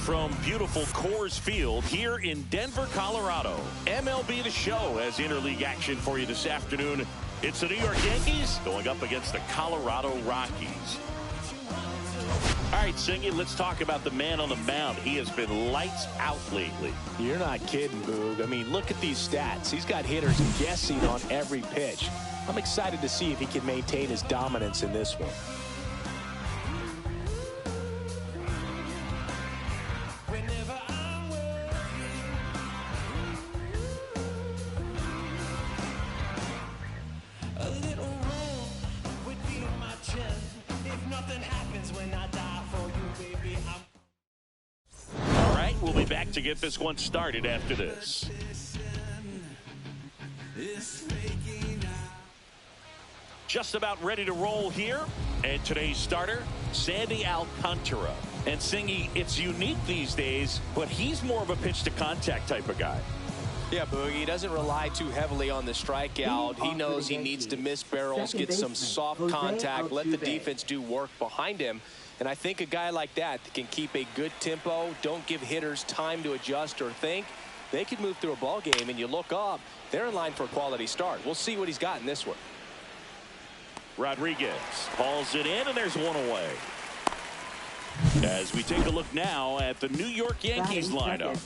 from beautiful Coors Field here in Denver, Colorado. MLB The Show has interleague action for you this afternoon. It's the New York Yankees going up against the Colorado Rockies. All right, Singy, let's talk about the man on the mound. He has been lights out lately. You're not kidding, Boog. I mean, look at these stats. He's got hitters guessing on every pitch. I'm excited to see if he can maintain his dominance in this one. We'll be back to get this one started after this. Just about ready to roll here. And today's starter, Sandy Alcantara. And Singy, it's unique these days, but he's more of a pitch-to-contact type of guy. Yeah, Boogie, he doesn't rely too heavily on the strikeout. He knows he needs to miss barrels, get some soft contact, let the defense do work behind him. And I think a guy like that can keep a good tempo, don't give hitters time to adjust or think. They could move through a ball game, and you look up, they're in line for a quality start. We'll see what he's got in this one. Rodriguez hauls it in, and there's one away. As we take a look now at the New York Yankees lineup.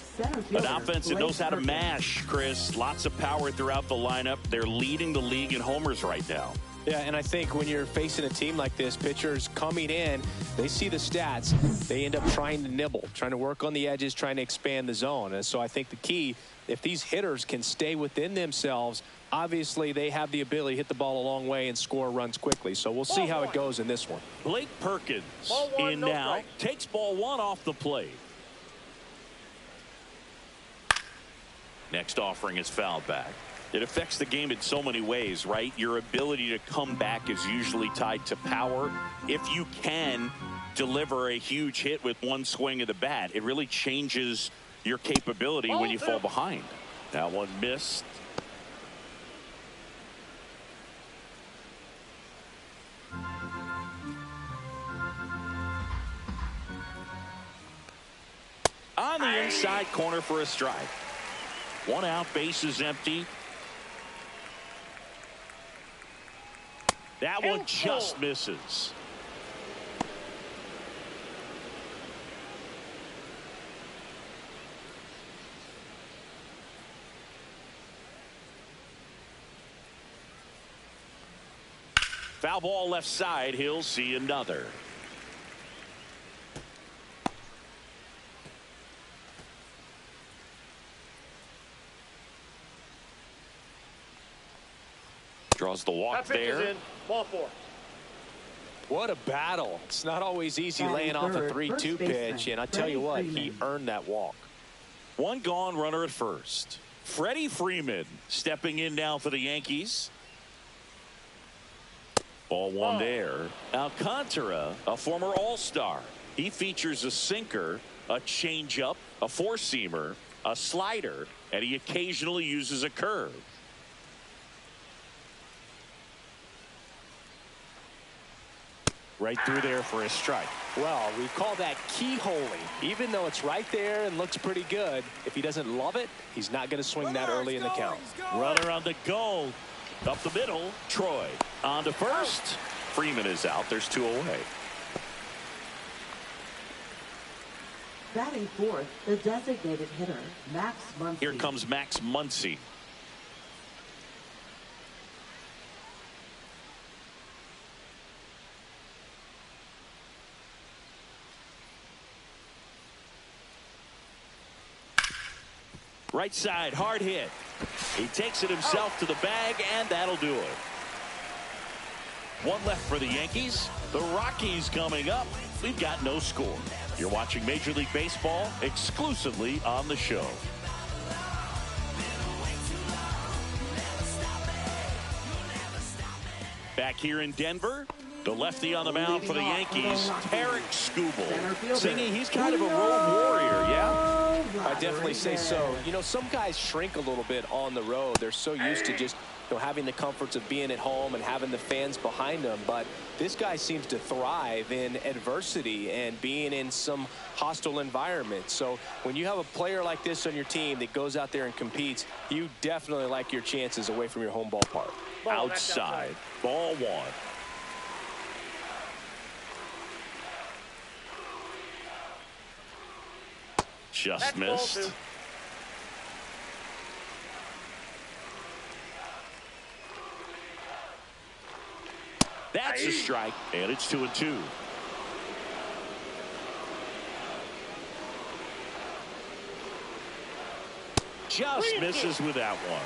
An offense that knows how to mash, Chris. Lots of power throughout the lineup. They're leading the league in homers right now. Yeah, and I think when you're facing a team like this, pitchers coming in, they see the stats. They end up trying to nibble, trying to work on the edges, trying to expand the zone. And so I think the key, if these hitters can stay within themselves, obviously they have the ability to hit the ball a long way and score runs quickly. So we'll see how it goes in this one. Blake Perkins in now, takes ball one off the plate. Next offering is fouled back. It affects the game in so many ways, right? Your ability to come back is usually tied to power. If you can deliver a huge hit with one swing of the bat, it really changes your capability when you fall behind. That one missed. On the inside corner for a strike. One out, base is empty. That one just misses. Foul ball left side. He'll see another. Draws the walk there. Ball four. What a battle. It's not always easy laying off a 3-2 pitch, and I tell you what, he earned that walk. One gone, runner at first. Freddie Freeman stepping in now for the Yankees. Ball one there. Alcantara, a former All-Star. He features a sinker, a changeup, a four-seamer, a slider, and he occasionally uses a curve. Right through there for a strike. Well, we call that keyholing. Even though it's right there and looks pretty good, if he doesn't love it, he's not going to swing that early in the count. Runner on the goal. Up the middle, Troy. On to first. Freeman is out. There's two away. Batting fourth, the designated hitter, Max Muncy. Here comes Max Muncy. Right side, hard hit. He takes it himself to the bag, and that'll do it. One left for the Yankees. The Rockies coming up. We've got no score. You're watching Major League Baseball exclusively on the show. Back here in Denver, The lefty on the mound for the Yankees, Tarek Skubal. Zingy, he's kind of a road warrior, yeah? I definitely say so. You know, some guys shrink a little bit on the road. They're so used to just, you know, having the comforts of being at home and having the fans behind them. But this guy seems to thrive in adversity and being in some hostile environment. So when you have a player like this on your team that goes out there and competes, you definitely like your chances away from your home ballpark. Outside, ball one. Just missed. That's a strike, and it's 2-2. Just misses with that one.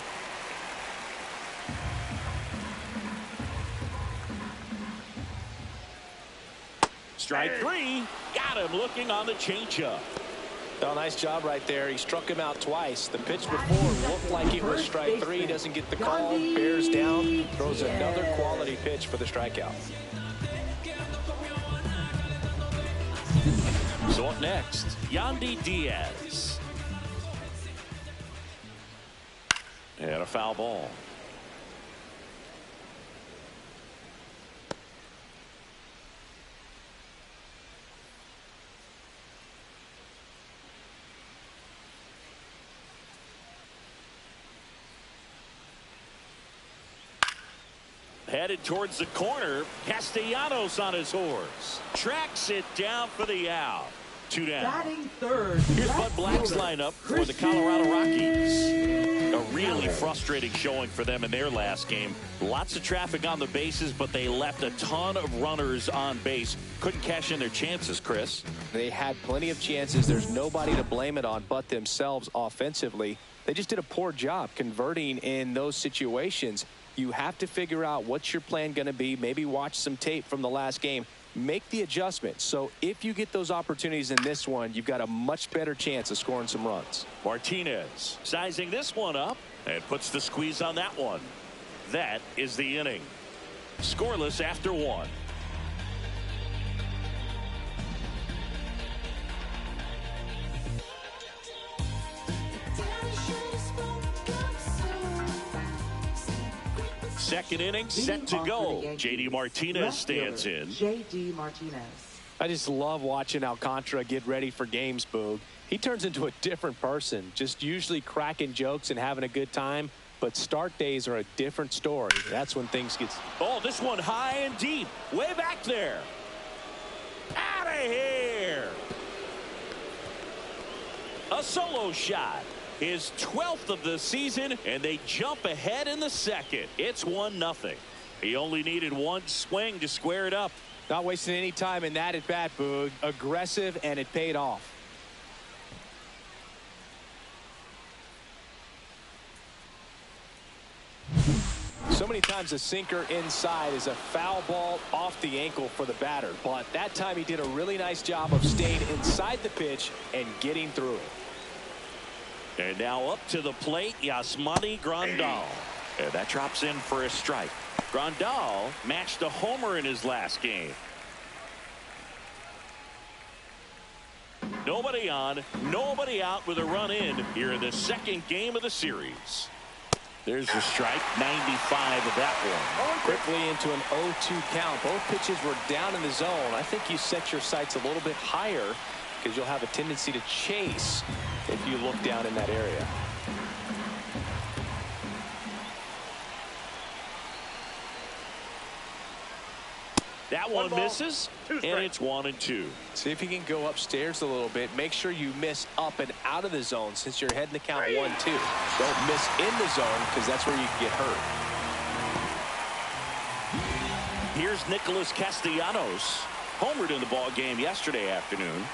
Strike three. Got him looking on the changeup. Oh, nice job right there. He struck him out twice. The pitch before looked like it was strike three. Doesn't get the call. Bears down. Throws another quality pitch for the strikeout. So up next, Yandy Diaz. And a foul ball. Headed towards the corner. Castellanos on his horse. Tracks it down for the out. 2 down. Batting third. Here's Bud Black's lineup for the Colorado Rockies. A really frustrating showing for them in their last game. Lots of traffic on the bases, but they left a ton of runners on base. Couldn't cash in their chances, Chris. They had plenty of chances. There's nobody to blame it on but themselves offensively. They just did a poor job converting in those situations. You have to figure out what's your plan going to be. Maybe watch some tape from the last game. Make the adjustment. So if you get those opportunities in this one, you've got a much better chance of scoring some runs. Martinez sizing this one up and puts the squeeze on that one. That is the inning. Scoreless after one. Second inning set to go. J.D. Martinez stands in. J.D. Martinez. I just love watching Alcantara get ready for games, Boog. He turns into a different person, just usually cracking jokes and having a good time. But start days are a different story. That's when things get... Oh, this one high and deep. Way back there. Out of here. A solo shot. His 12th of the season, and they jump ahead in the second. It's 1-0. He only needed one swing to square it up. Not wasting any time in that at-bat, Boog. Aggressive, and it paid off. So many times a sinker inside is a foul ball off the ankle for the batter. But that time he did a really nice job of staying inside the pitch and getting through it. And now up to the plate, Yasmani Grandal. And that drops in for a strike. Grandal matched a homer in his last game. Nobody on, nobody out with a run in here in the second game of the series. There's the strike, 95 of that one. Quickly into an 0-2 count. Both pitches were down in the zone. I think you set your sights a little bit higher because you'll have a tendency to chase if you look down in that area. That one misses, and it's 1-2. See if you can go upstairs a little bit. Make sure you miss up and out of the zone since you're heading the count 1-2. Don't miss in the zone because that's where you can get hurt. Here's Nicholas Castellanos. Homered in the ball game yesterday afternoon.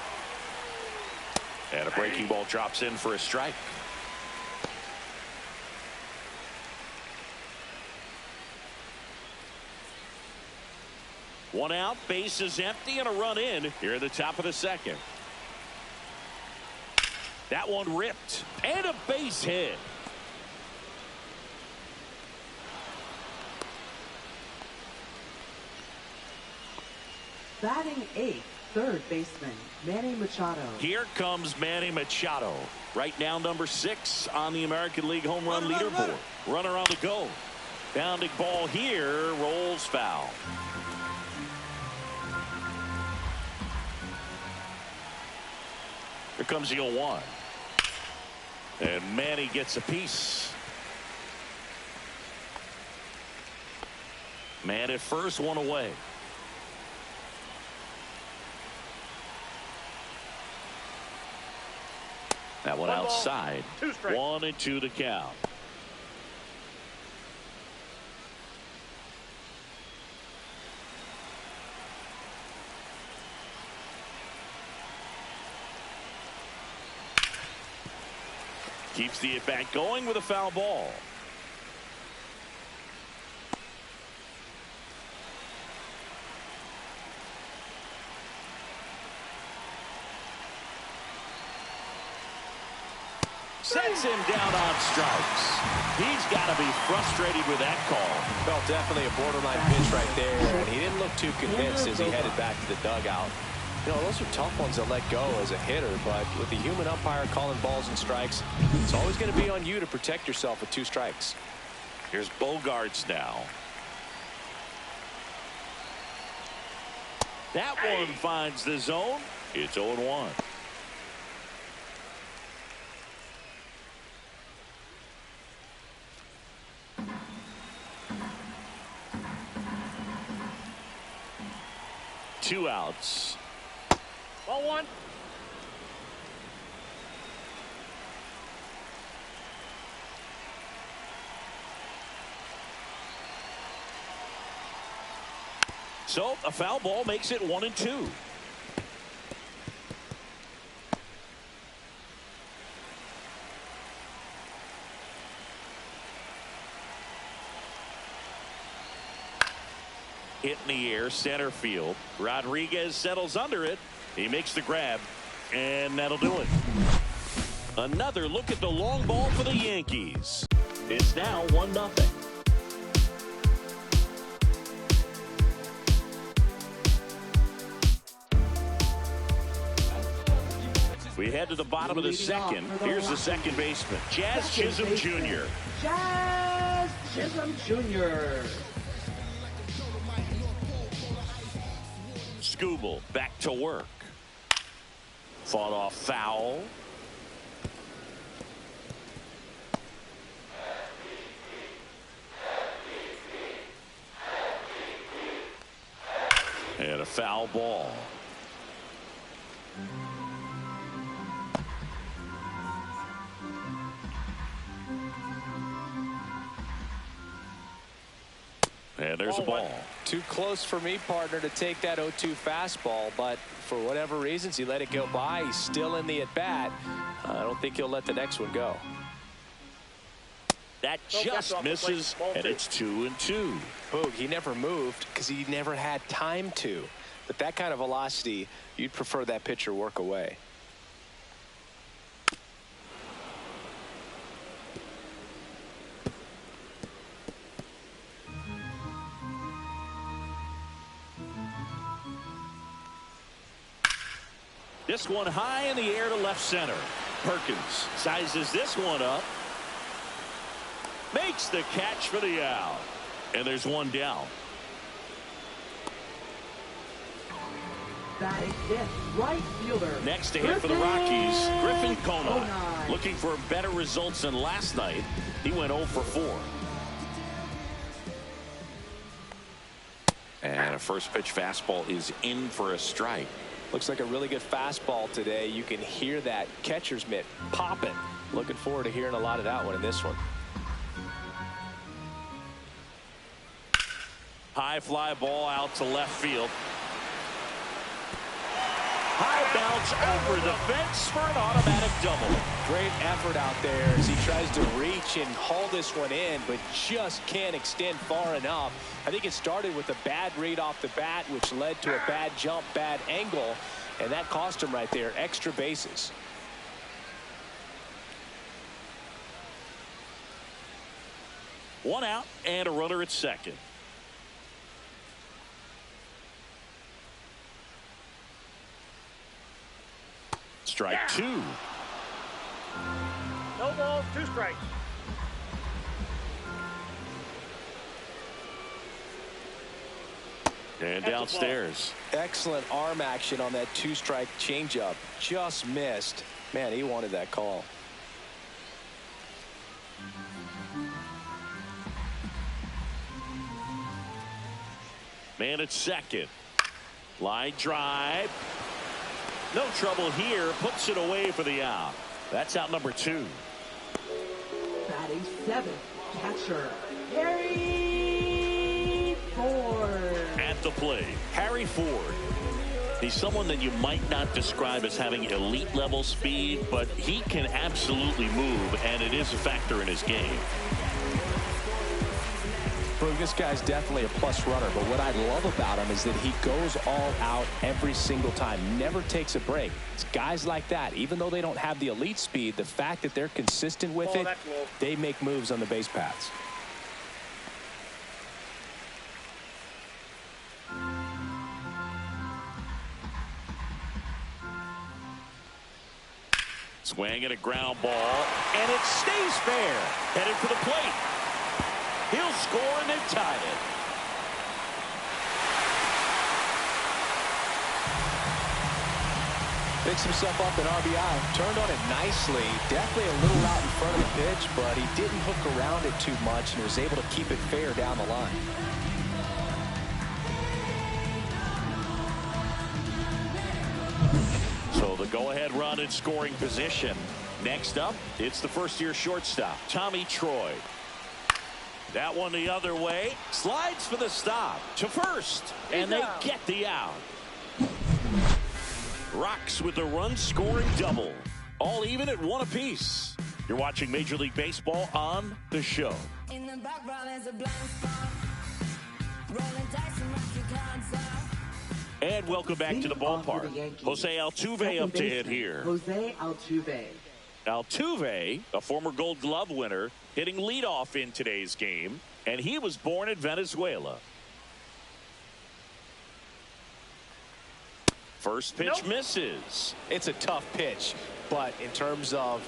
And a breaking ball drops in for a strike. One out, base is empty, and a run in here at the top of the second. That one ripped, and a base hit. Batting eighth, third baseman, Manny Machado. Here comes Manny Machado. Right now, number 6 on the American League home run leaderboard. Runner on the go. Bounding ball here, rolls foul. Here comes the 0-1. And Manny gets a piece. Man at first, one away. That one outside. 1-2 to count. Keeps the at-bat going with a foul ball. Sets him down on strikes. He's got to be frustrated with that call. Well, definitely a borderline pitch right there, and he didn't look too convinced as he headed back to the dugout. You know, those are tough ones to let go as a hitter, but with the human umpire calling balls and strikes, it's always going to be on you to protect yourself with 2 strikes. Here's Bogarts now. That one finds the zone. It's 0-1. Two outs. Ball 1. So a foul ball makes it 1-2. Hit in the air, center field. Rodriguez settles under it. He makes the grab, and that'll do it. Another look at the long ball for the Yankees. It's now 1-0. We head to the bottom of the second. Here's the second baseman, Jazz Chisholm Jr. Jazz Chisholm Jr. Skubal back to work. Fought off foul. And a foul ball. And there's a ball. Too close for me, partner, to take that 0-2 fastball, but for whatever reasons he let it go by. He's still in the at-bat. I don't think he'll let the next one go. That just misses, and it's 2-2. Boog, he never moved because he never had time to. But that kind of velocity, you'd prefer that pitcher work away. This one high in the air to left center. Perkins sizes this one up. Makes the catch for the out. And there's one down. Batting fifth, right fielder. Next to hit for the Rockies, Griffin Conine. Looking for better results than last night. He went 0 for 4. And a first pitch fastball is in for a strike. Looks like a really good fastball today. You can hear that catcher's mitt popping. Looking forward to hearing a lot of that one in this one. High fly ball out to left field. High bounce over the fence for an automatic double. Great effort out there as he tries to reach and haul this one in, but just can't extend far enough. I think it started with a bad read off the bat, which led to a bad jump, bad angle, and that cost him right there. Extra bases. One out and a runner at second. strike two. No balls, 2 strikes. And downstairs. Excellent arm action on that 2-strike changeup. Just missed. Man, he wanted that call. Man at second. Line drive. No trouble here. Puts it away for the out. That's out number 2. Batting 7th, catcher Harry Ford. At the plate, Harry Ford. He's someone that you might not describe as having elite level speed, but he can absolutely move, and it is a factor in his game. Brooke, this guy's definitely a plus runner, but what I love about him is that he goes all out every single time, never takes a break. It's guys like that, even though they don't have the elite speed, the fact that they're consistent with it, they make moves on the base paths. Swing and a ground ball, and it stays fair. Headed for the plate. He'll score, and they've tied it. Picks himself up an RBI. Turned on it nicely. Definitely a little out in front of the pitch, but he didn't hook around it too much and was able to keep it fair down the line. So the go-ahead run in scoring position. Next up, it's the first-year shortstop, Tommy Troy. That one the other way. Slides for the stop to first. And they get the out. Rocks with the run-scoring double. All even at 1 apiece. You're watching Major League Baseball on The Show. In the background is a blind spot. Rolling dice and rocky cards. And welcome back to the ballpark. Jose Altuve up to hit here. Jose Altuve. Altuve, a former Gold Glove winner, hitting leadoff in today's game, and he was born in Venezuela. First pitch misses. It's a tough pitch, but in terms of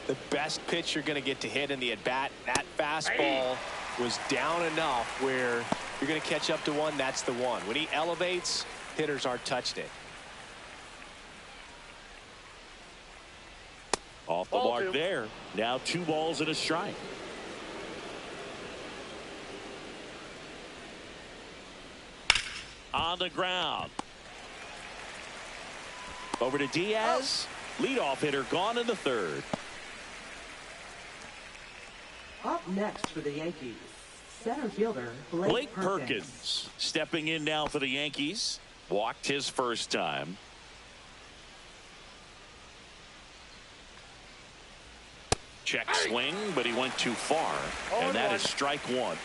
the best pitch you're going to get to hit in the at-bat, that fastball was down enough where you're going to catch up to one. That's the one. When he elevates, hitters aren't touched it. Off the mark there. Now 2 balls and a strike. On the ground. Over to Diaz. Leadoff hitter gone in the 3rd. Up next for the Yankees, center fielder Blake Perkins. Stepping in now for the Yankees. Walked his first time. Check swing, but he went too far. And that is strike 1.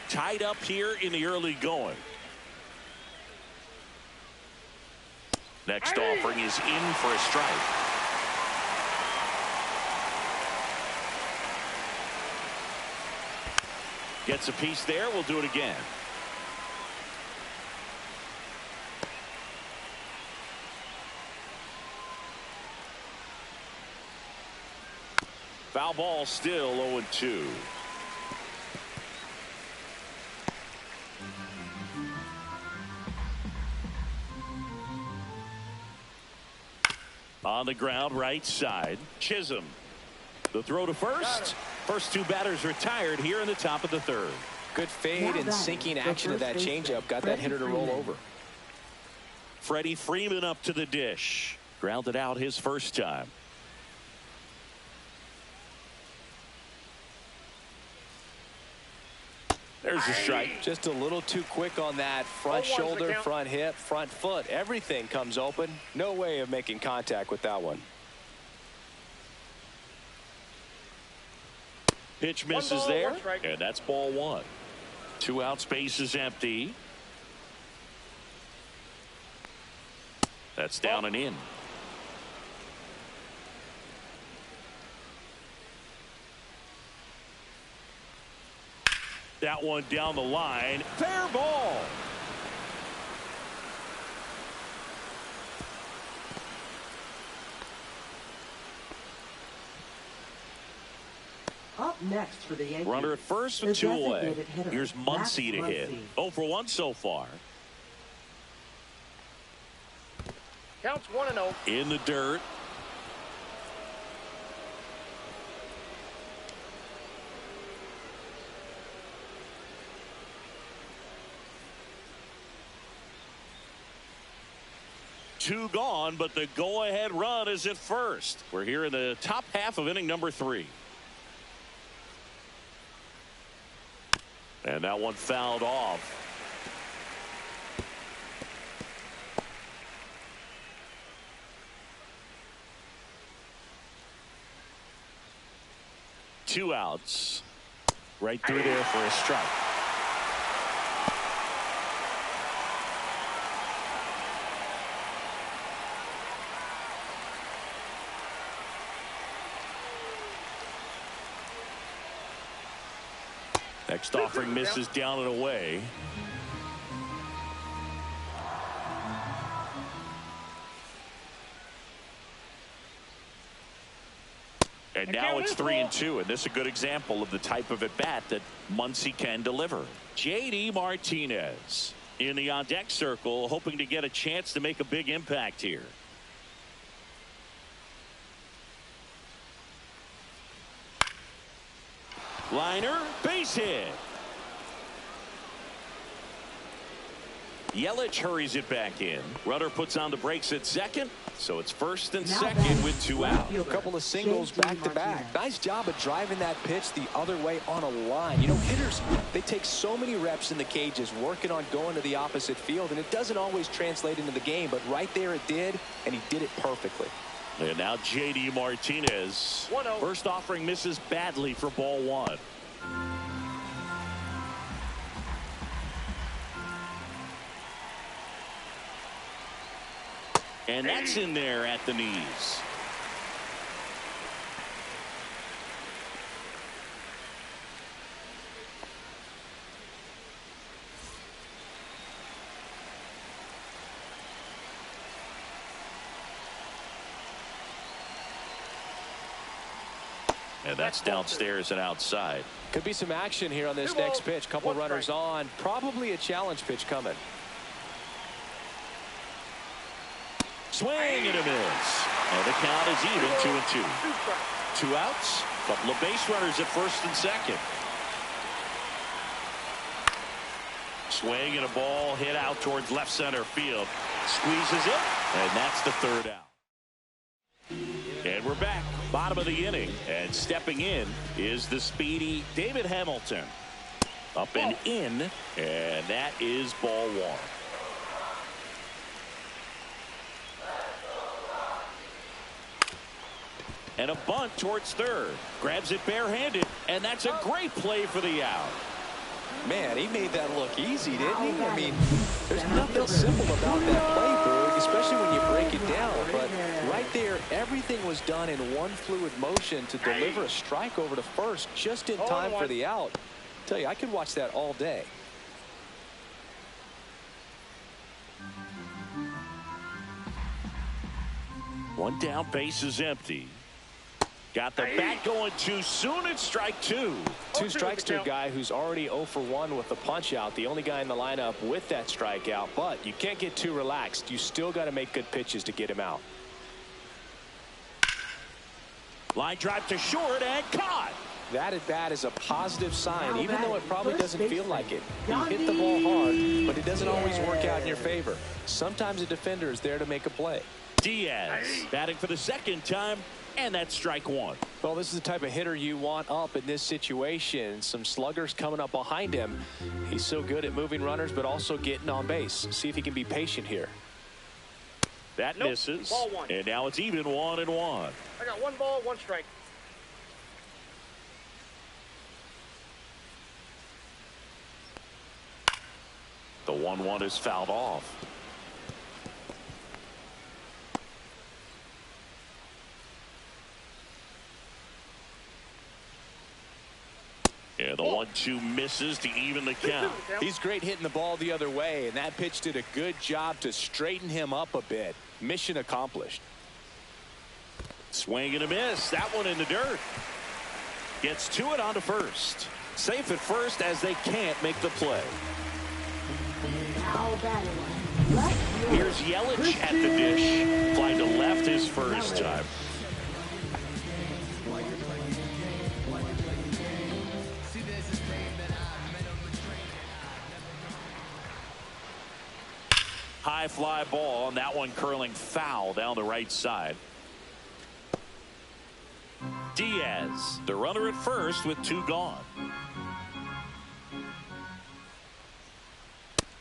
Tied up here in the early going. Next offering is in for a strike. Gets a piece there. We'll do it again. Foul ball, still 0-2. On the ground, right side. Chisholm. The throw to first. First 2 batters retired here in the top of the 3rd. Good fade and sinking action of that changeup. Got that hitter to roll over. Freddie Freeman up to the dish. Grounded out his first time. There's a strike. Just a little too quick on that front shoulder, front hip, front foot. Everything comes open. No way of making contact with that one. Pitch misses there, and that's ball 1. 2 outs, base is empty. That's down and in. That one down the line. Fair ball. next for the Yankees. Runner at first with The 2 away. designated hitter, Here's Muncy to hit. 0 for 1 so far. Counts 1-0. In the dirt. Two gone, but the go-ahead run is at first. We're here in the top half of inning number 3. And that one fouled off. Two outs. Right through there for a strike. Next offering misses down and away. And now it's 3-2, and this is a good example of the type of at-bat that Muncy can deliver. J.D. Martinez in the on-deck circle, hoping to get a chance to make a big impact here. Liner, base hit. Yelich hurries it back in. Runner puts on the brakes at second, so it's first and second with 2 out. A couple of singles back-to-back. Nice job of driving that pitch the other way on a line. You know, hitters, they take so many reps in the cages working on going to the opposite field, and it doesn't always translate into the game, but right there it did, and he did it perfectly. And now J.D. Martinez. 1-0. First offering misses badly for ball 1. And that's in there at the knees. And that's downstairs and outside. Could be some action here on this next pitch. Couple runners on. Probably a challenge pitch coming. Swing and a miss. And the count is even 2-2. 2 outs. Couple of base runners at first and second. Swing and a ball hit out towards left center field. Squeezes it, and that's the 3rd out. And we're back. Bottom of the inning, and stepping in is the speedy David Hamilton. Up and in, and that is ball 1. And a bunt towards third. Grabs it barehanded, and that's a great play for the out. Man, he made that look easy, didn't he? I mean, there's nothing simple about that play, Boog, especially when you break it down. But right there, everything was done in one fluid motion to deliver a strike over to first just in time for the out. I tell you, I could watch that all day. One down, base is empty. Got the bat going too soon. It's strike 2. 2 strikes to a guy who's already 0 for 1 with the punch out. The only guy in the lineup with that strikeout. But you can't get too relaxed. You still got to make good pitches to get him out. Line drive to short and caught. That at bat is a positive sign, even though it probably doesn't feel like it. You hit the ball hard, but it doesn't always work out in your favor. Sometimes a defender is there to make a play. Diaz batting for the second time. And that's strike 1. Well, this is the type of hitter you want up in this situation. Some sluggers coming up behind him. He's so good at moving runners, but also getting on base. See if he can be patient here. That misses. Ball 1. And now it's even 1-1. I got 1 ball, 1 strike. The 1-1 is fouled off. Yeah, the 1-2 misses to even the count. He's great hitting the ball the other way, and that pitch did a good job to straighten him up a bit. Mission accomplished. Swing and a miss. That one in the dirt. Gets to it onto first. Safe at first as they can't make the play. Now batting. Left fielder, Here's Yelich at the dish. Flying to left his first time. High fly ball, and that one curling foul down the right side. Diaz, the runner at first with 2 gone.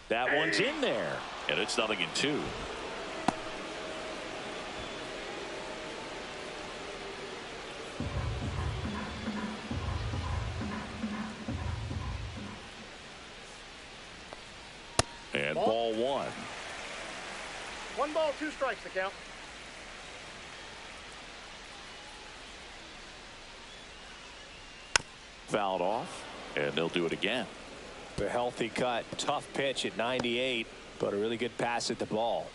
That one's in there, and it's 0-2. And ball 1. 1 ball, 2 strikes to count. Fouled off, and they'll do it again. A healthy cut. Tough pitch at 98, but a really good pass at the ball.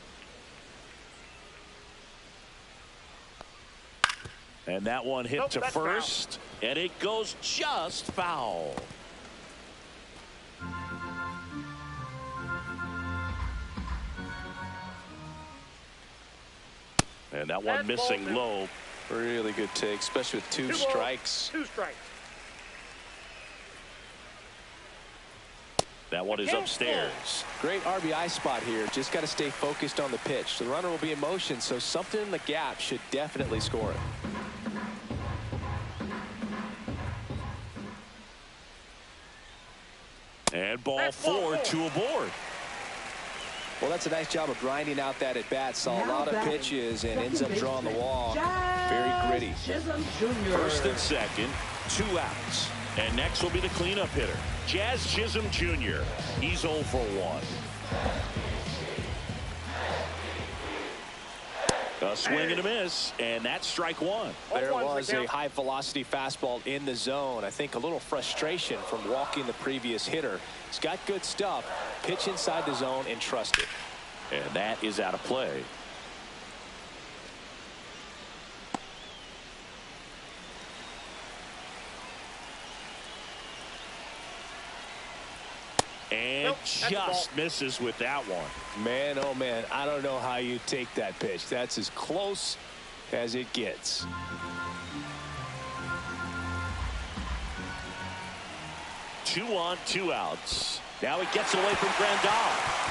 And that one hit to first, and it goes just foul. And that one missing low. Really good take, especially with 2 strikes. 2 strikes. That one is upstairs. Great RBI spot here. Just got to stay focused on the pitch. The runner will be in motion, so something in the gap should definitely score it. And ball 4, 2 aboard. Well, that's a nice job of grinding out that at bat. Saw a lot of pitches and ends up drawing the walk. Very gritty. First and second, 2 outs. And next will be the cleanup hitter, Jazz Chisholm Jr. He's 0 for 1. A swing and a miss, and that's strike 1. There was a high velocity fastball in the zone. I think a little frustration from walking the previous hitter. He's got good stuff. Pitch inside the zone and trust it. And that is out of play. And just misses with that one. Man, oh man, I don't know how you take that pitch. That's as close as it gets. Two on, 2 outs. Now he gets away from Grandal.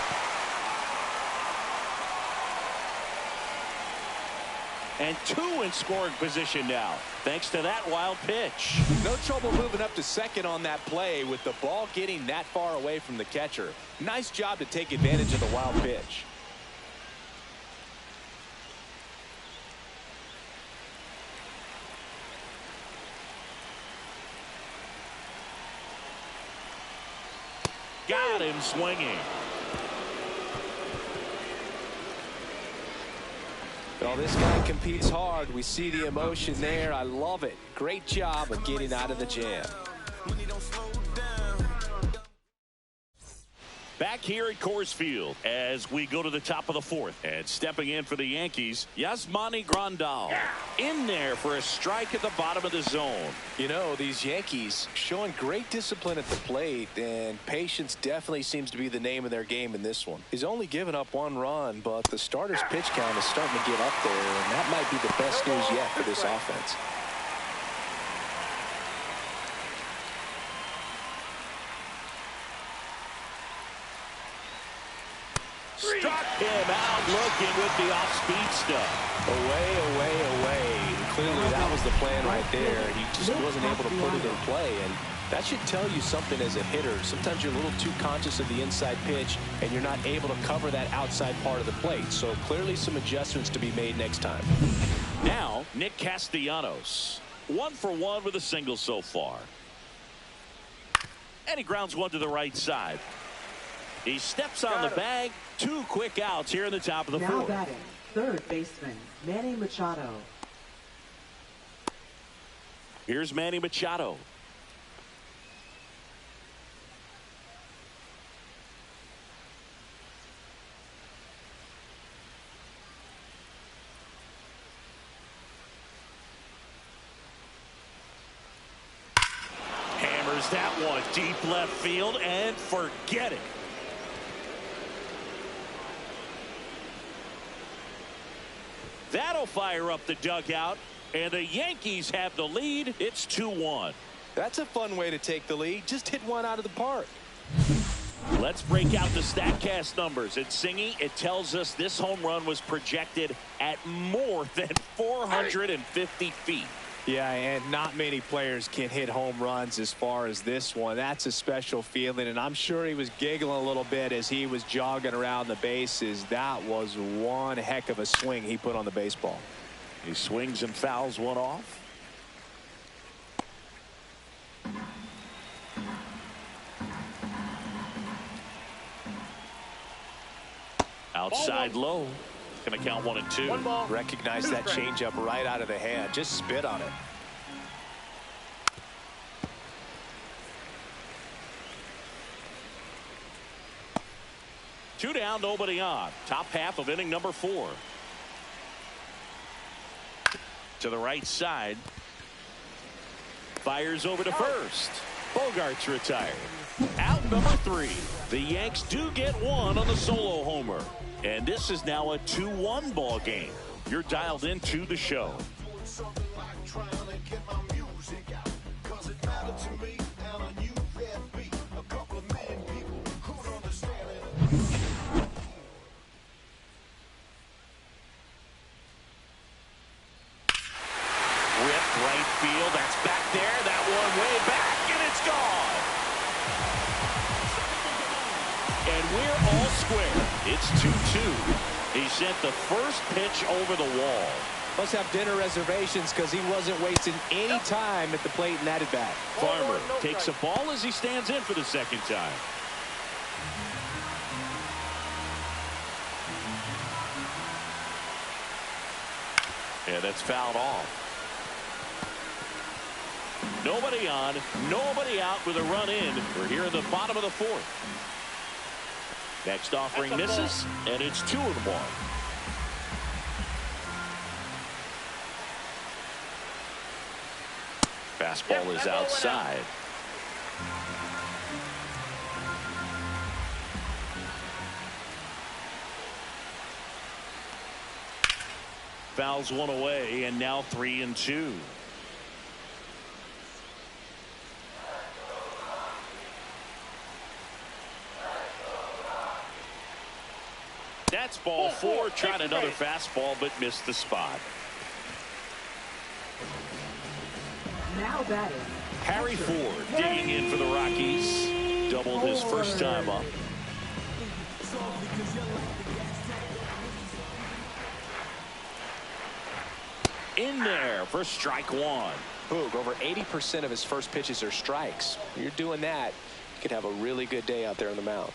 And 2 in scoring position now, thanks to that wild pitch. No trouble moving up to second on that play with the ball getting that far away from the catcher. Nice job to take advantage of the wild pitch. Got him swinging. Well, this guy competes hard. We see the emotion there. I love it. Great job of getting out of the jam. Back here at Coors Field as we go to the top of the 4th. And stepping in for the Yankees, Yasmani Grandal. In there for a strike at the bottom of the zone. You know, these Yankees showing great discipline at the plate, and patience definitely seems to be the name of their game in this one. He's only given up 1 run, but the starter's pitch count is starting to get up there, and that might be the best news yet for this offense. Struck him out looking with the off-speed stuff. Away. Clearly that was the plan right there. He just wasn't able to put it in play, and that should tell you something as a hitter. Sometimes you're a little too conscious of the inside pitch, and you're not able to cover that outside part of the plate. So clearly some adjustments to be made next time. Now, Nick Castellanos. 1 for 1 with a single so far. And he grounds one to the right side. He steps on the bag. 2 quick outs here in the top of the 4th. Now batting, third baseman, Manny Machado. Here's Manny Machado. Fires that one deep left field and forget it. That'll fire up the dugout, and the Yankees have the lead. It's 2-1. That's a fun way to take the lead. Just hit one out of the park. Let's break out the StatCast numbers. At Singy, it tells us this home run was projected at more than 450 feet. Yeah, and not many players can hit home runs as far as this one. That's a special feeling, and I'm sure he was giggling a little bit as he was jogging around the bases. That was one heck of a swing he put on the baseball. He swings and fouls one off. Outside low. Going to count 1 and 2. 1 ball. Recognize that changeup right out of the hand. Just spit on it. Two down, nobody on. Top half of inning number 4. To the right side. Fires over to first. Bogart's retired. Out number 3. The Yanks do get one on the solo homer. And this is now a 2-1 ball game. You're dialed into the show. Rip right field. That's back there. That one way back, and it's gone. And we're all square. It's 2-2. He sent the first pitch over the wall. Must have dinner reservations because he wasn't wasting any time at the plate in that at bat. Farmer takes a ball as he stands in for the second time. Yeah, that's fouled off. Nobody on, nobody out with a run in. We're here in the bottom of the 4th. Next offering misses, and it's 2-1. Fastball is outside. Fouls one away, and now 3-2. That's ball 4. Tried another fastball, but missed the spot. Now batting. Harry Ford digging in for the Rockies. Doubled his first time up. In there for strike 1. Boog, over 80% of his first pitches are strikes. When you're doing that, you could have a really good day out there on the mound.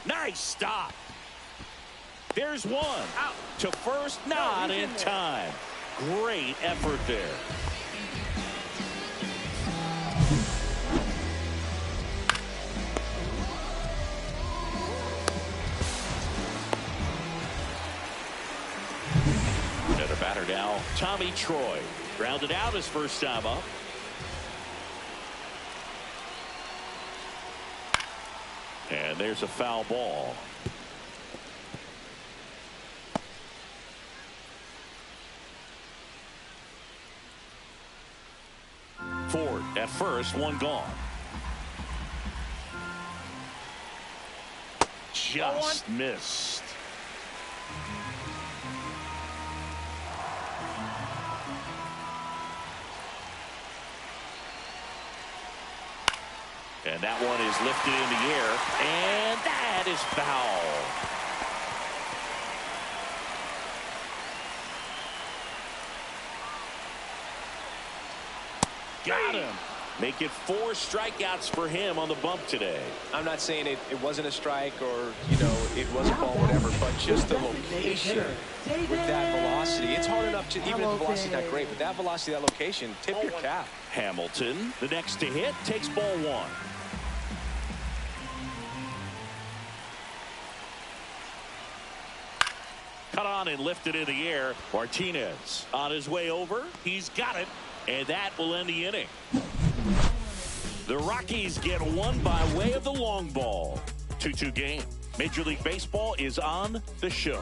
Nice stop. There's one. Out to first, not in time. Great effort there. And a batter now, Tommy Troy. Grounded out his first time up. And there's a foul ball. Ford at first, one gone. Just missed. And that one is lifted in the air, and that is foul. Got him. Make it 4 strikeouts for him on the bump today. I'm not saying it wasn't a strike or, you know, it wasn't a ball, whatever, but just the location with that velocity. It's hard enough to, even if the velocity's not great, but that velocity, that location, tip your cap. Hamilton, the next to hit, takes ball 1. cut on and lifted in the air. Martinez on his way over. He's got it, and that will end the inning. The Rockies get one by way of the long ball. 2-2 game. Major League Baseball is on the show.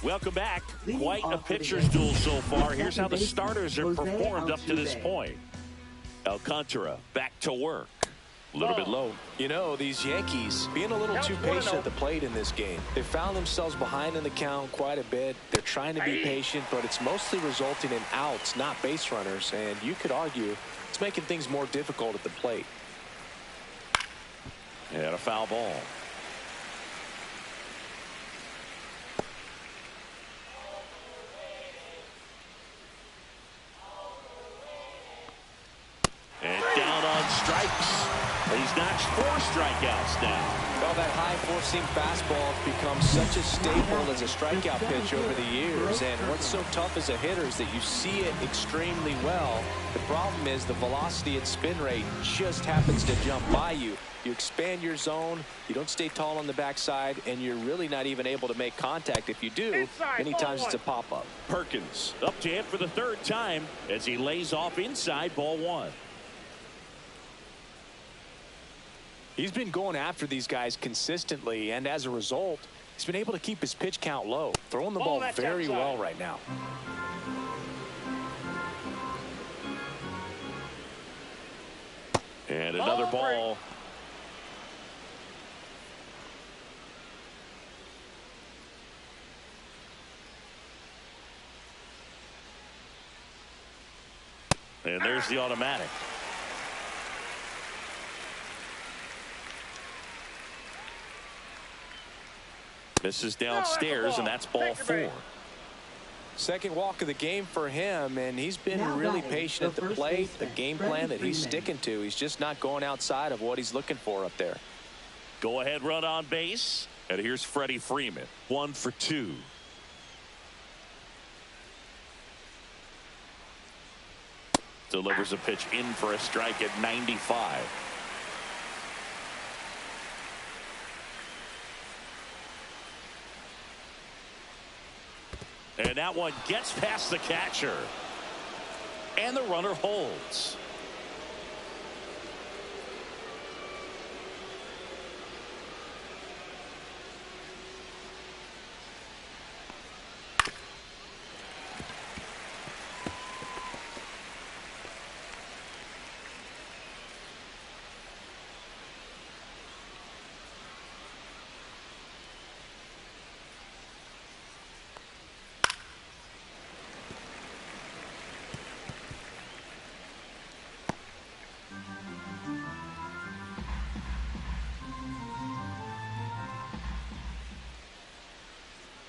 Welcome back. Quite a pitcher's duel so far. Here's how the starters have performed up to this point. Alcantara back to work. A little bit low. You know, these Yankees being a little too patient at the plate in this game. They found themselves behind in the count quite a bit. They're trying to be patient, but it's mostly resulting in outs, not base runners. And you could argue it's making things more difficult at the plate. And a foul ball. And down on strikes. He's notched 4 strikeouts now. Well, that high four-seam fastball has become such a staple as a strikeout pitch over the years. And what's so tough as a hitter is that you see it extremely well. The problem is the velocity and spin rate just happens to jump by you. You expand your zone, you don't stay tall on the backside, and you're really not even able to make contact. If you do, many times it's a pop-up. Perkins up to hit for the 3rd time as he lays off inside, ball 1. He's been going after these guys consistently, and as a result, he's been able to keep his pitch count low, throwing the ball very well right now. And another ball. And there's the automatic. Misses downstairs, and that's ball 4. Second walk of the game for him, and he's been really patient at the plate. The game plan that he's sticking to, he's just not going outside of what he's looking for up there. Go ahead run on base, and here's Freddie Freeman, 1 for 2. Delivers a pitch in for a strike at 95. And that one gets past the catcher. And the runner holds.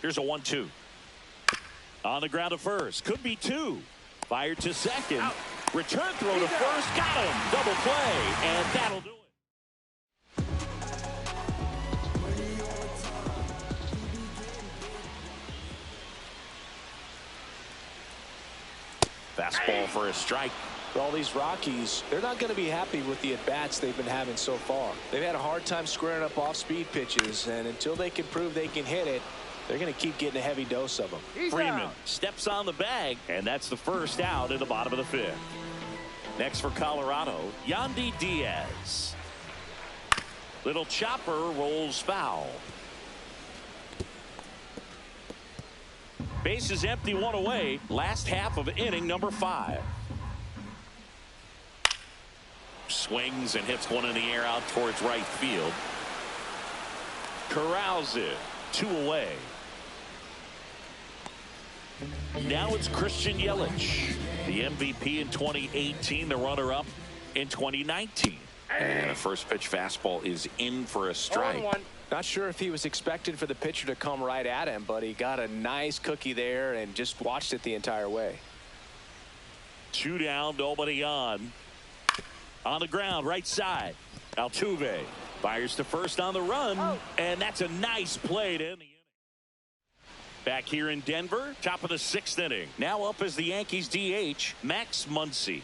Here's a 1-2. On the ground to first. Could be 2. Fired to second. Out. Return throw to first. Got him. Double play. And that'll do it. Fastball for a strike. For all these Rockies, they're not going to be happy with the at-bats they've been having so far. They've had a hard time squaring up off-speed pitches, and until they can prove they can hit it, they're going to keep getting a heavy dose of them. Freeman steps on the bag, and that's the first out in the bottom of the 5th. Next for Colorado, Yandy Diaz. Little chopper rolls foul. Base is empty, 1 away. Last half of inning number 5. Swings and hits one in the air out towards right field. Corrals it. 2 away. Now it's Christian Yelich, the MVP in 2018, the runner-up in 2019. And a first pitch fastball is in for a strike. Not sure if he was expected for the pitcher to come right at him, but he got a nice cookie there and just watched it the entire way. 2 down, nobody on. On the ground, right side. Altuve fires to first on the run, and that's a nice play to end the inning. Back here in Denver, top of the 6th inning. Now up as the Yankees DH, Max Muncy.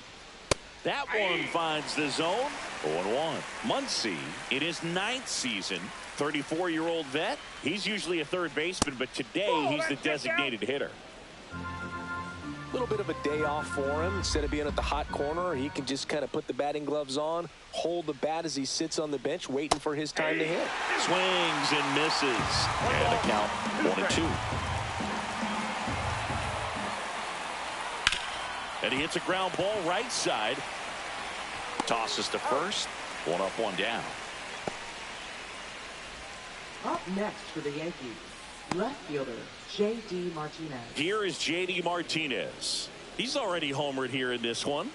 That one finds the zone. 0-1. Muncy in his 9th season, 34-year-old vet. He's usually a third baseman, but today he's the designated hitter. A little bit of a day off for him. Instead of being at the hot corner, he can just kind of put the batting gloves on, hold the bat as he sits on the bench, waiting for his time to hit. Swings and misses. And a count 1-2. And he hits a ground ball right side. Tosses to first. 1 up, 1 down. Up next for the Yankees, left fielder J.D. Martinez. Here is J.D. Martinez. He's already homered here in this one.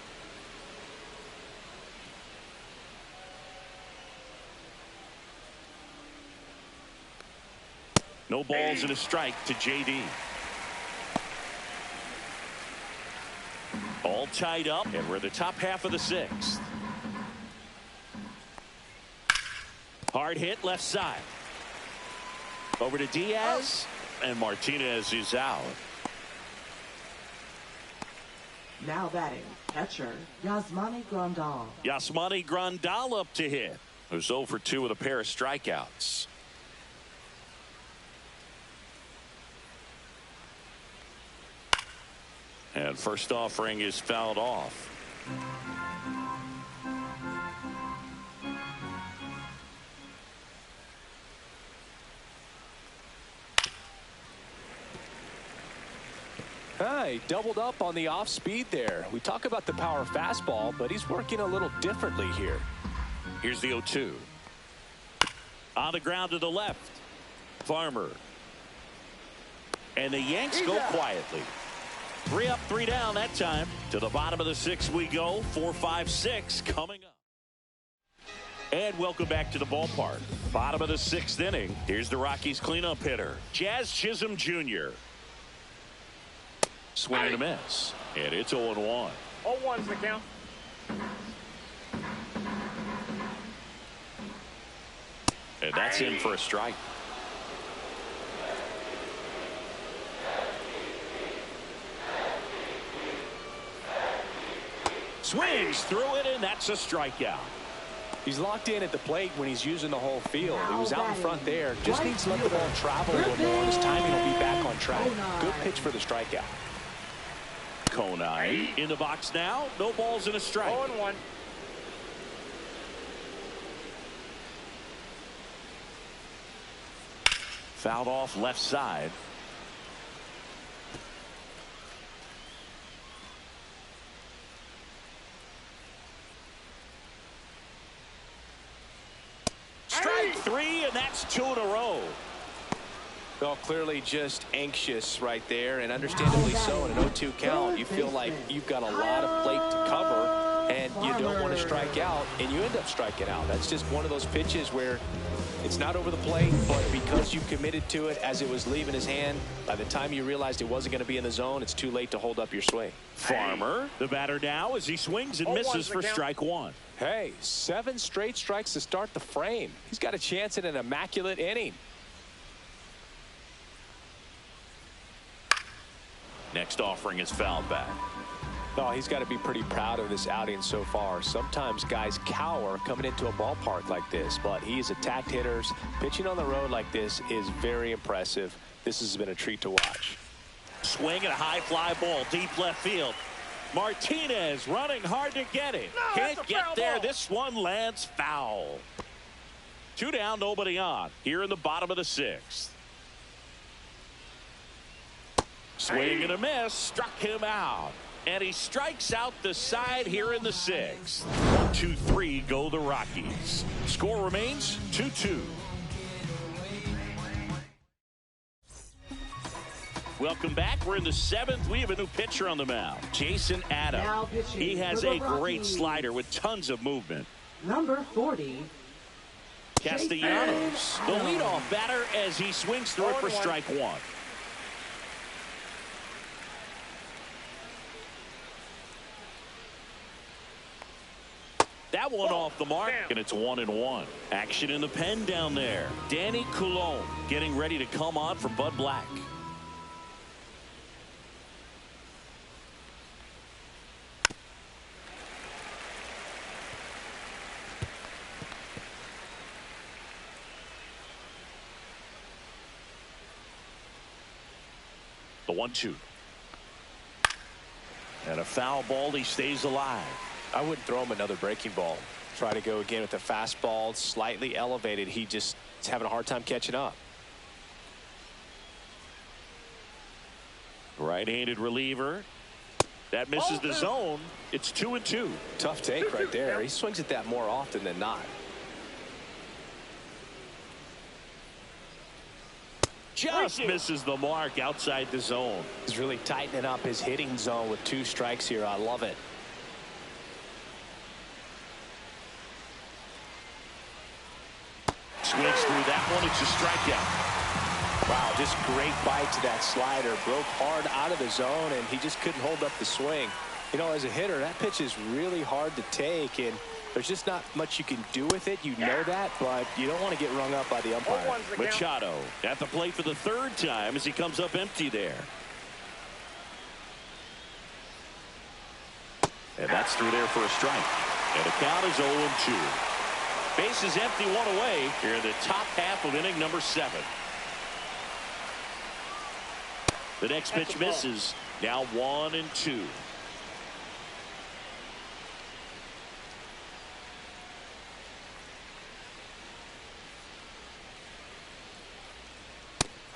No balls and a strike to J.D. All tied up, and we're the top half of the 6th. Hard hit left side. Over to Diaz, and Martinez is out. Now batting, catcher Yasmani Grandal. Yasmani Grandal up to hit. Who's 0 for 2 with a pair of strikeouts. And first offering is fouled off. He doubled up on the off speed there. We talk about the power fastball, but he's working a little differently here. Here's the 0-2. On the ground to the left. Farmer. And the Yanks go quietly. 3 up, 3 down that time. To the bottom of the 6th we go. 4, 5, 6 coming up. And welcome back to the ballpark. Bottom of the 6th inning. Here's the Rockies cleanup hitter, Jazz Chisholm Jr. Swing and a miss. And it's 0-1. 0-1's the count. And that's in for a strike. Swings through it, and that's a strikeout. He's locked in at the plate when he's using the whole field. He was out in front there. Just needs to let the ball travel a little more. His timing will be back on track. Good pitch for the strikeout. Conine in the box now. No balls and a strike. 0-1. Fouled off left side. Strike 3, and that's 2 in a row. Well, clearly just anxious right there, and understandably so. In an 0-2 count, you feel like you've got a lot of plate to cover, and you don't want to strike out, and you end up striking out. That's just one of those pitches where it's not over the plate, but because you committed to it as it was leaving his hand, by the time you realized it wasn't going to be in the zone, it's too late to hold up your swing. Farmer, the batter now, as he swings and misses for strike 1. Hey, 7 straight strikes to start the frame. He's got a chance at an immaculate inning. Next offering is fouled back. Oh, he's got to be pretty proud of this outing so far. Sometimes guys cower coming into a ballpark like this, but he's attacked hitters. Pitching on the road like this is very impressive. This has been a treat to watch. Swing and a high fly ball deep left field. Martinez running hard to get it. Can't get there. This one lands foul. 2 down, nobody on. Here in the bottom of the 6th. Swing and a miss. Struck him out. And he strikes out the side here in the 6th. 1, 2, 3 go the Rockies. Score remains 2-2. Welcome back. We're in the 7th. We have a new pitcher on the mound, Jason Adams. He has a great slider with tons of movement. Number 40, Castellanos, the leadoff batter, as he swings through it for strike 1. That one off the mark, and it's 1-1. Action in the pen down there. Danny Coulombe getting ready to come on for Bud Black. The 1-2. And a foul ball. He stays alive. I wouldn't throw him another breaking ball. Try to go again with the fastball, slightly elevated. He just is having a hard time catching up. Right-handed reliever. That misses the zone. It's 2-2. Tough take right there. He swings at that more often than not. Just misses the mark outside the zone. He's really tightening up his hitting zone with 2 strikes here. I love it. Swings through that one. It's a strikeout. Wow, just great bite to that slider. Broke hard out of the zone, and he just couldn't hold up the swing. You know, as a hitter, that pitch is really hard to take, and there's just not much you can do with it. You know that, but you don't want to get rung up by the umpire. Machado at the plate for the 3rd time as he comes up empty there. And that's through there for a strike. And the count is 0-2. Bases empty, 1 away here in the top half of inning number 7. The next pitch misses. Now 1-2.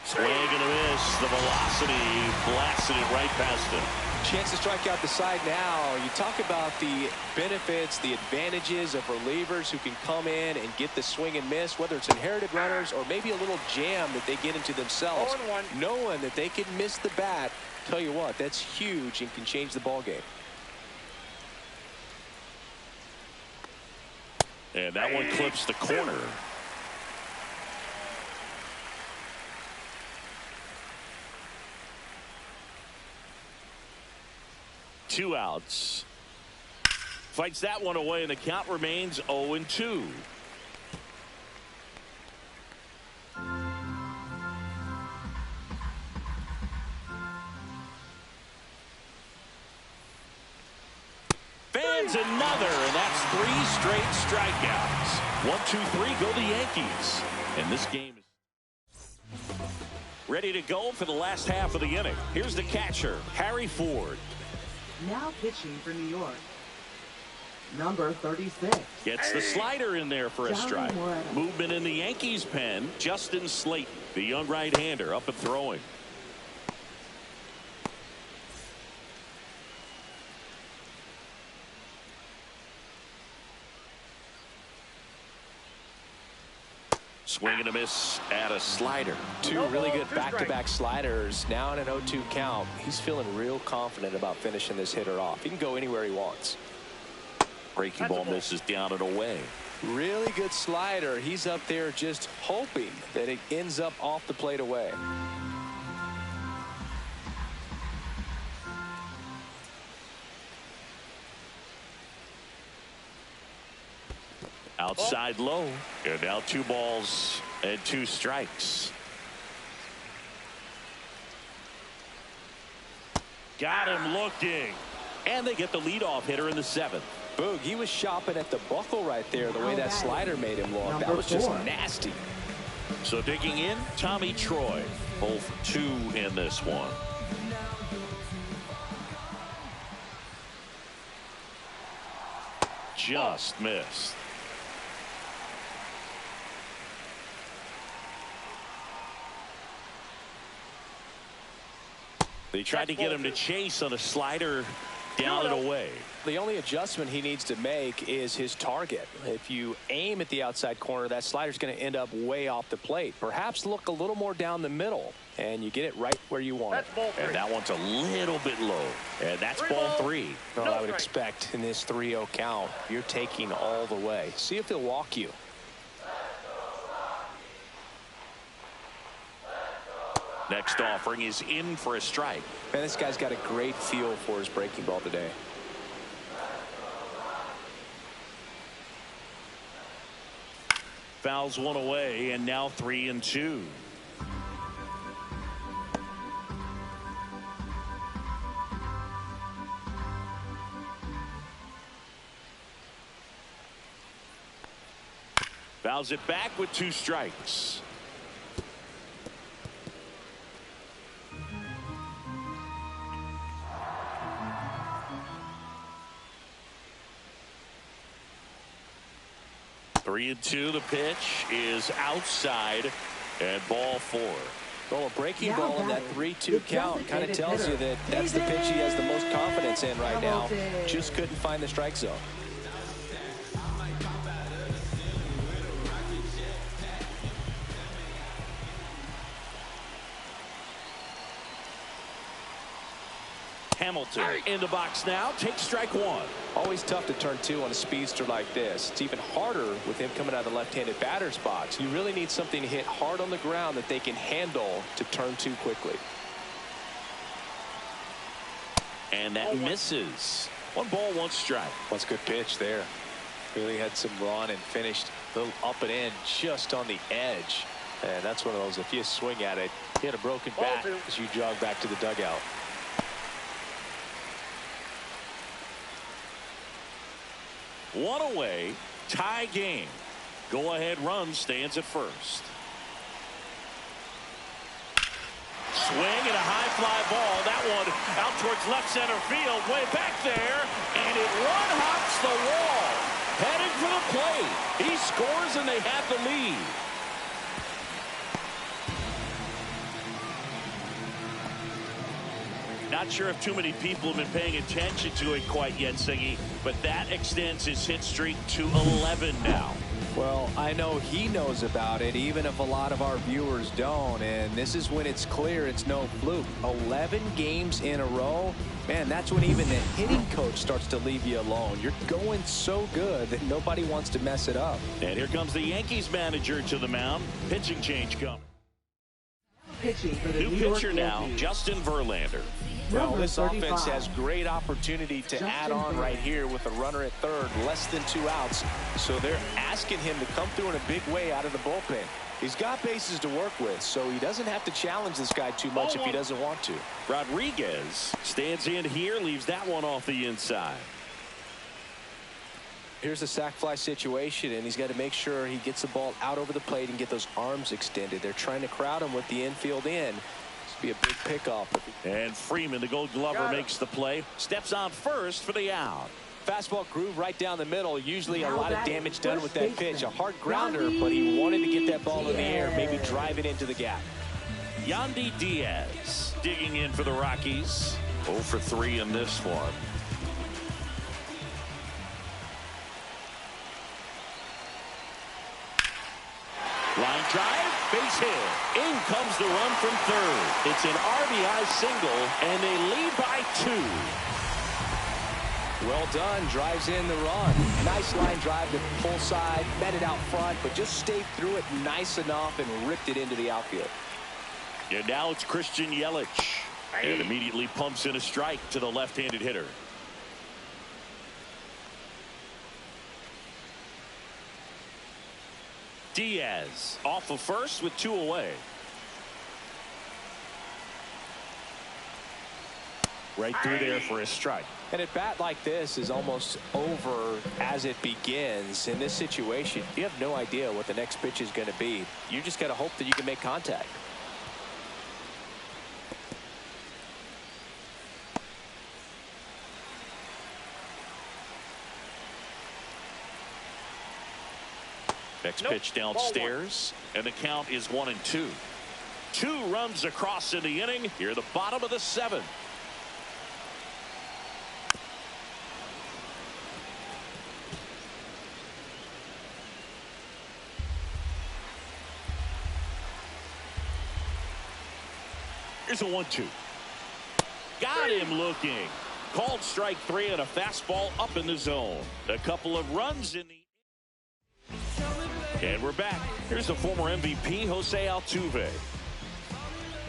Swing and a miss. The velocity blasted it right past him. Chance to strike out the side now. You talk about the benefits, the advantages of relievers who can come in and get the swing and miss, whether it's inherited runners or maybe a little jam that they get into themselves. Knowing that they can miss the bat, tell you what, that's huge and can change the ball game. And that one clips the corner. Two outs. Fights that one away, and the count remains 0-2. Fans another, and that's 3 straight strikeouts. 1-2-3 go the Yankees. And this game is ready to go for the last half of the inning. Here's the catcher, Harry Ford. Now pitching for New York, number 36. Gets the slider in there for a strike. Movement in the Yankees pen. Justin Slayton, the young right-hander, up and throwing. Swing and a miss at a slider. 2 really good back-to-back sliders. Now in an 0-2 count. He's feeling real confident about finishing this hitter off. He can go anywhere he wants. Breaking ball misses down and away. Really good slider. He's up there just hoping that it ends up off the plate away. Outside low. And now 2 balls and 2 strikes. Got him looking. And they get the leadoff hitter in the 7th. Boog, he was shopping at the buckle right there, the way that slider made him look. That was just nasty. So digging in, Tommy Troy. Both 2 in this one. Just missed. They tried to get him to chase on a slider down and away. The only adjustment he needs to make is his target. If you aim at the outside corner, that slider's going to end up way off the plate. Perhaps look a little more down the middle, and you get it right where you want it. And that one's a little bit low. And that's ball 3. Well, I would expect in this 3-0 count, you're taking all the way. See if he'll walk you. Next offering is in for a strike. Man, this guy's got a great feel for his breaking ball today. Fouls one away, and now 3-2. Fouls it back with 2 strikes. 3-2. The pitch is outside, and ball 4. Well, a breaking ball in that 3-2 count kind of tells you that that's the pitch he has the most confidence in right now. Just couldn't find the strike zone. Hamilton in the box now. Takes strike 1. Always tough to turn 2 on a speedster like this. It's even harder with him coming out of the left-handed batter's box. You really need something to hit hard on the ground that they can handle to turn 2 quickly. And that misses. 1 ball, 1 strike. That's a good pitch there. Really had some run and finished a little up and in just on the edge. And that's one of those, if you swing at it, hit a broken bat as you jog back to the dugout. One away, tie game. Go-ahead run stands at first. Swing and a high fly ball. That one out towards left center field, way back there, and it one-hops the wall. Headed for the plate. He scores, and they have the lead. Not sure if too many people have been paying attention to it quite yet, Siggy, but that extends his hit streak to 11 now. Well, I know he knows about it, even if a lot of our viewers don't. And this is when it's clear it's no fluke. 11 games in a row. Man, that's when even the hitting coach starts to leave you alone. You're going so good that nobody wants to mess it up. And here comes the Yankees manager to the mound. Pitching change coming. New pitcher now, Justin Verlander. Well, this offense has great opportunity to add on right here with a runner at third, less than 2 outs. So they're asking him to come through in a big way out of the bullpen. He's got bases to work with, so he doesn't have to challenge this guy too much if he doesn't want to. Rodriguez stands in here, leaves that one off the inside. Here's a sac fly situation, and he's got to make sure he gets the ball out over the plate and get those arms extended. They're trying to crowd him with the infield in. Be a big pickoff. And Freeman, the Gold Glover, makes the play. Steps on first for the out. Fastball groove right down the middle. Usually a lot of damage done with that pitch. A hard grounder, but he wanted to get that ball in the air, maybe drive it into the gap. Yandy Diaz digging in for the Rockies. 0 for 3 in this one. Line drive, base hit. In comes the run from third. It's an RBI single, and they lead by 2. Well done. Drives in the run. Nice line drive to pull side. Met it out front, but just stayed through it nice enough and ripped it into the outfield. And now it's Christian Yelich. And immediately pumps in a strike to the left-handed hitter. Diaz off of first with 2 away. Right through there for a strike. And a bat like this is almost over as it begins. In this situation, you have no idea what the next pitch is going to be. You just got to hope that you can make contact. Next pitch downstairs, and the count is 1-2. 2 runs across in the inning. Here at the bottom of the 7th. Here's a 1-2. Got him looking. Called strike 3 and a fastball up in the zone. A couple of runs in the. And we're back. Here's the former MVP, Jose Altuve.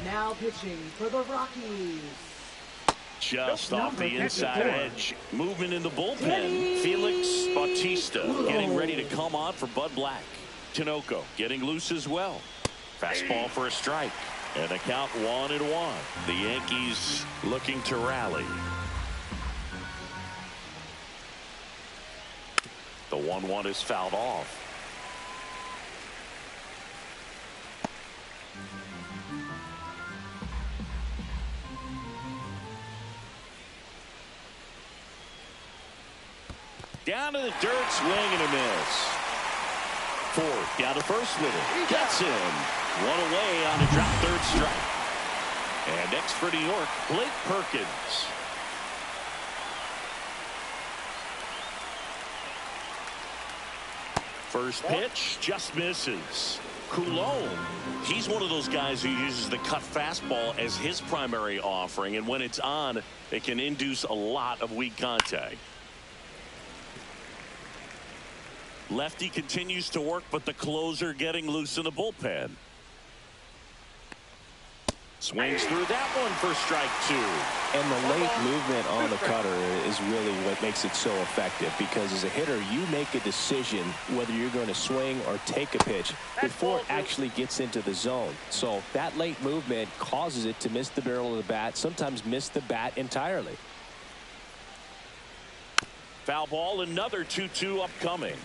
Now pitching for the Rockies. Just off the inside edge. Movement in the bullpen. Felix Bautista getting ready to come on for Bud Black. Tinoco getting loose as well. Fastball for a strike. And the count 1-1. The Yankees looking to rally. The 1-1 is fouled off. Down to the dirt, swing and a miss. fourth. Down to first with it. Gets him. One away on a drop third strike. And next for New York, Blake Perkins. First pitch just misses. Coulomb, he's one of those guys who uses the cut fastball as his primary offering, and when it's on, it can induce a lot of weak contact. Lefty continues to work, but the closer getting loose in the bullpen. Swings through that one for strike two. And the late movement on the cutter is really what makes it so effective, because as a hitter, you make a decision whether you're going to swing or take a pitch before it actually gets into the zone. So that late movement causes it to miss the barrel of the bat, sometimes miss the bat entirely. Foul ball, another 2-2 upcoming.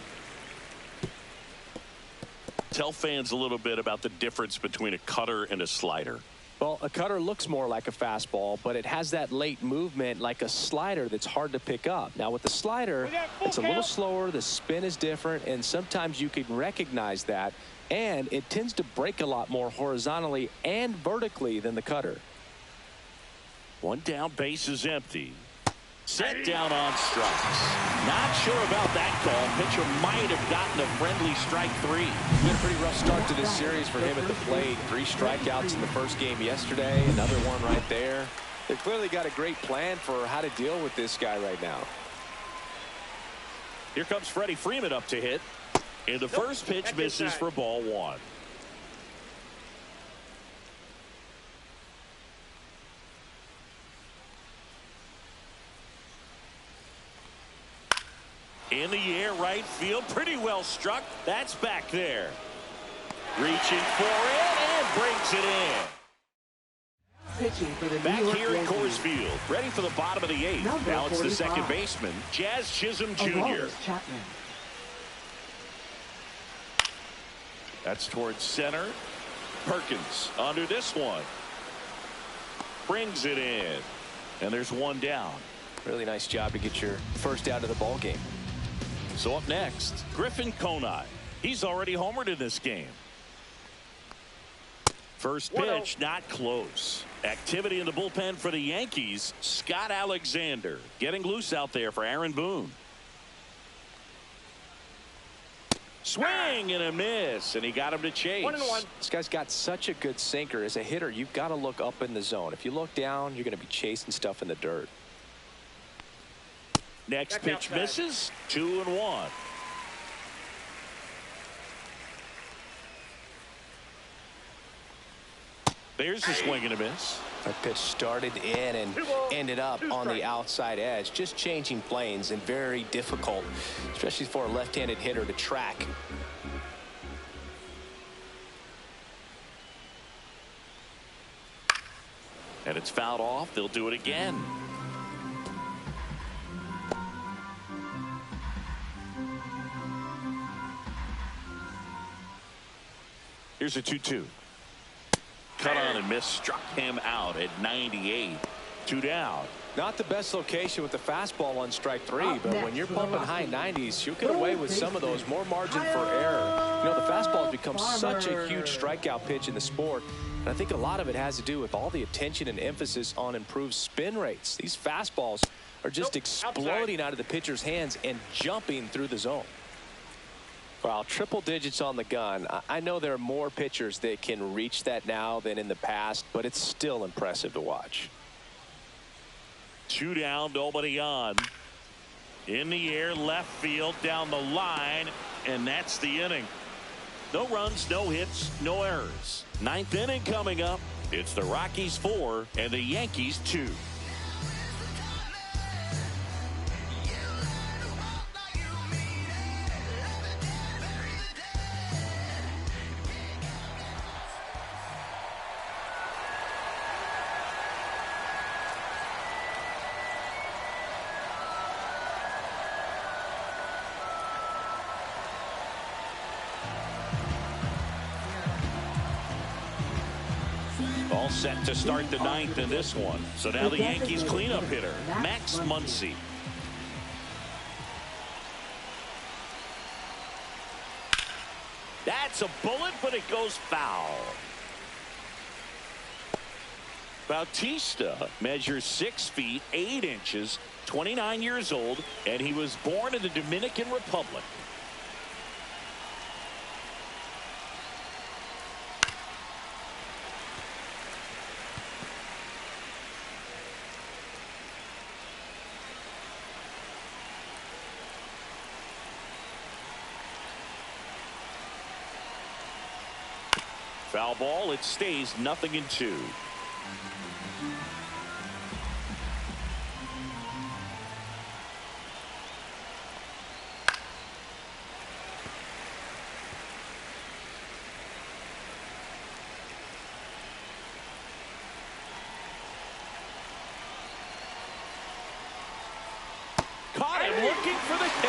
Tell fans a little bit about the difference between a cutter and a slider. Well, a cutter looks more like a fastball, but it has that late movement like a slider that's hard to pick up. Now with the slider, it's a little slower, the spin is different, and sometimes you can recognize that, and it tends to break a lot more horizontally and vertically than the cutter. One down, base is empty. Set down on strikes. Not sure about that call. Pitcher might have gotten a friendly strike three. Been a pretty rough start to this series for him at the plate. 3 strikeouts in the first game yesterday. Another one right there. They clearly got a great plan for how to deal with this guy right now. Here comes Freddie Freeman up to hit. And the first pitch misses for ball one. In the air, right field, pretty well struck. That's back there. Reaching for it and brings it in. Pitching for the Back New York here at Yankees. Coors Field, ready for the bottom of the 8th. Number Now it's the 45. second baseman, Jazz Chisholm Jr. Aroldis Chapman. That's towards center. Perkins under this one. Brings it in. And there's one down. Really nice job to get your first out of the ball game. So up next, Griffin Conine. He's already homered in this game. First pitch, not close. Activity in the bullpen for the Yankees. Scott Alexander getting loose out there for Aaron Boone. Swing and a miss, and he got him to chase. 1-1. This guy's got such a good sinker. As a hitter, you've got to look up in the zone. If you look down, you're going to be chasing stuff in the dirt. Next Check pitch outside. misses. 2-1. There's the swing and a miss. That pitch started in and ended up on the outside edge, just changing planes, and very difficult, especially for a left-handed hitter to track. And it's fouled off. They'll do it again. Here's a 2-2. Cut on and miss, struck him out at 98. 2 down. Not the best location with the fastball on strike 3, but when you're pumping high 90s, you'll get away with some of those. More margin for error. You know, the fastball has become such a huge strikeout pitch in the sport, and I think a lot of it has to do with all the attention and emphasis on improved spin rates. These fastballs are just exploding out of the pitcher's hands and jumping through the zone. Wow, triple digits on the gun. I know there are more pitchers that can reach that now than in the past, but it's still impressive to watch. 2 down, nobody on. In the air, left field, down the line, and that's the inning. No runs, no hits, no errors. 9th inning coming up. It's the Rockies 4 and the Yankees 2. All set to start the 9th in this one. So now the Yankees cleanup hitter, Max Muncy. That's a bullet, but it goes foul. Bautista measures 6 feet 8 inches, 29 years old, and he was born in the Dominican Republic. Foul ball. It stays 0-2. Caught him looking for the K.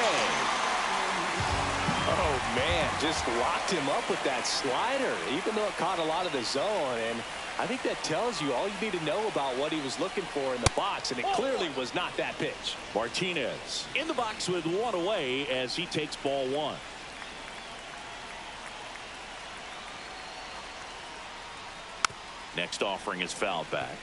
Oh, man, just locked him up with that slider, even though it caught a lot of the zone. And I think that tells you all you need to know about what he was looking for in the box, and it clearly was not that pitch. Martinez in the box with 1 away as he takes ball 1. Next offering is fouled back.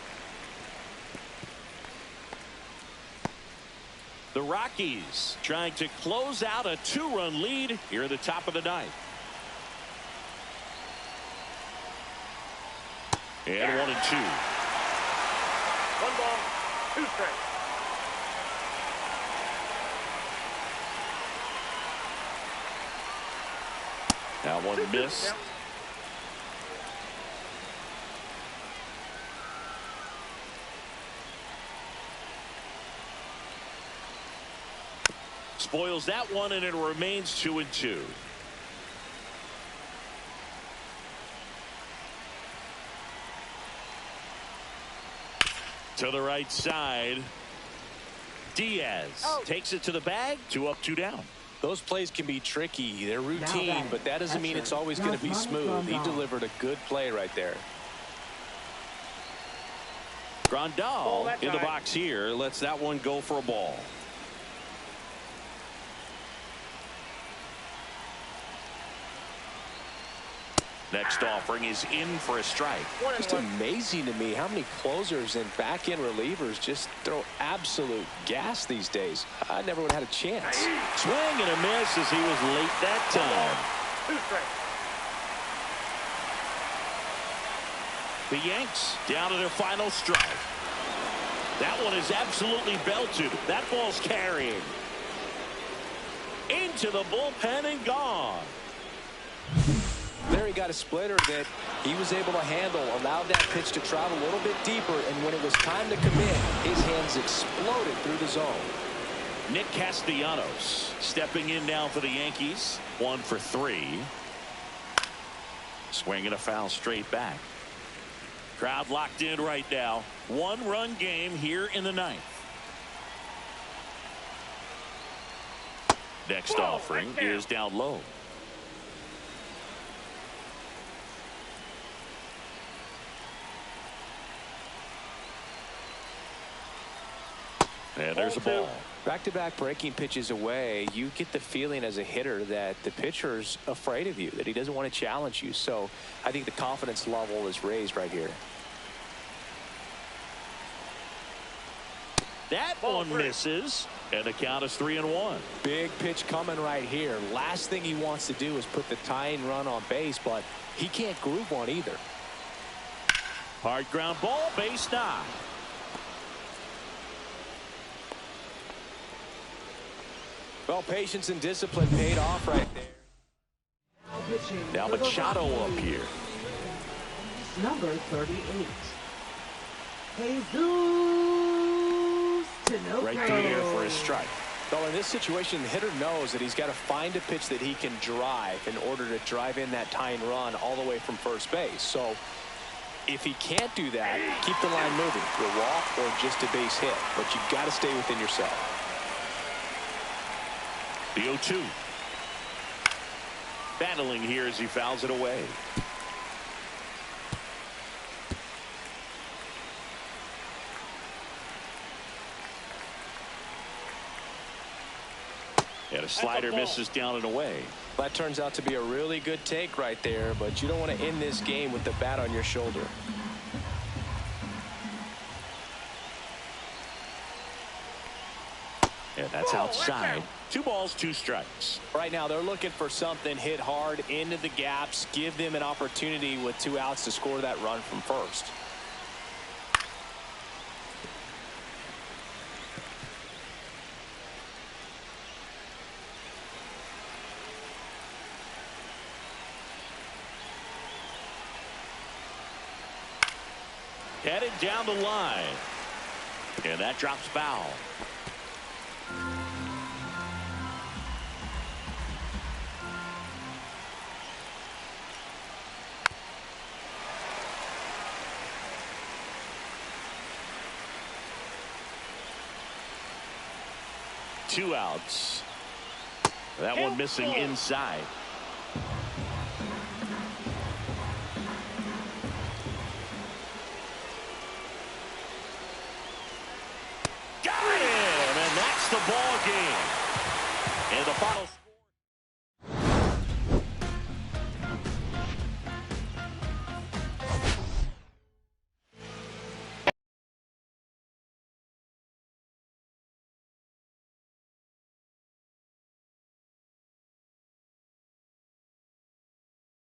The Rockies trying to close out a 2-run lead here at the top of the 9th. And 1-2. 1 ball, 2 strikes. Now 1 missed. Spoils that one, and it remains 2-2. To the right side. Diaz takes it to the bag. 2 up, 2 down. Those plays can be tricky. They're routine, but that doesn't mean it's always going to be smooth. He delivered a good play right there. Grandal in the box here. Lets that one go for a ball. Next offering is in for a strike. Just amazing to me how many closers and back-end relievers just throw absolute gas these days. I never would have had a chance. Swing and a miss as he was late that time. 2 strikes. The Yanks down to their final strike. That one is absolutely belted. That ball's carrying. Into the bullpen and gone. There he got a splitter that he was able to handle, allowed that pitch to travel a little bit deeper, and when it was time to commit, his hands exploded through the zone. Nick Castellanos stepping in now for the Yankees. 1 for 3. Swinging a foul straight back. Crowd locked in right now. 1-run game here in the 9th. Next offering is down low. And there's a ball. Back-to-back breaking pitches away, you get the feeling as a hitter that the pitcher's afraid of you, that he doesn't want to challenge you. So I think the confidence level is raised right here. That one misses, and the count is 3-1. Big pitch coming right here. Last thing he wants to do is put the tying run on base, but he can't groove one either. Hard ground ball, base knock. Well, patience and discipline paid off right there. Now Machado up here. Number 38. Jesus Tinoco. Right through there for a strike. Well, in this situation, the hitter knows that he's got to find a pitch that he can drive in order to drive in that tying run all the way from first base. So if he can't do that, keep the line moving. A walk or just a base hit. But you've got to stay within yourself. The 0-2. Battling here as he fouls it away. And a slider misses down and away. That turns out to be a really good take right there, but you don't want to end this game with the bat on your shoulder. And that's outside. 2 balls, 2 strikes. Right now they're looking for something hit hard into the gaps, give them an opportunity with 2 outs to score that run from first. Headed down the line. And that drops foul. Two outs. That one missing inside. Got him, and that's the ball game. And the final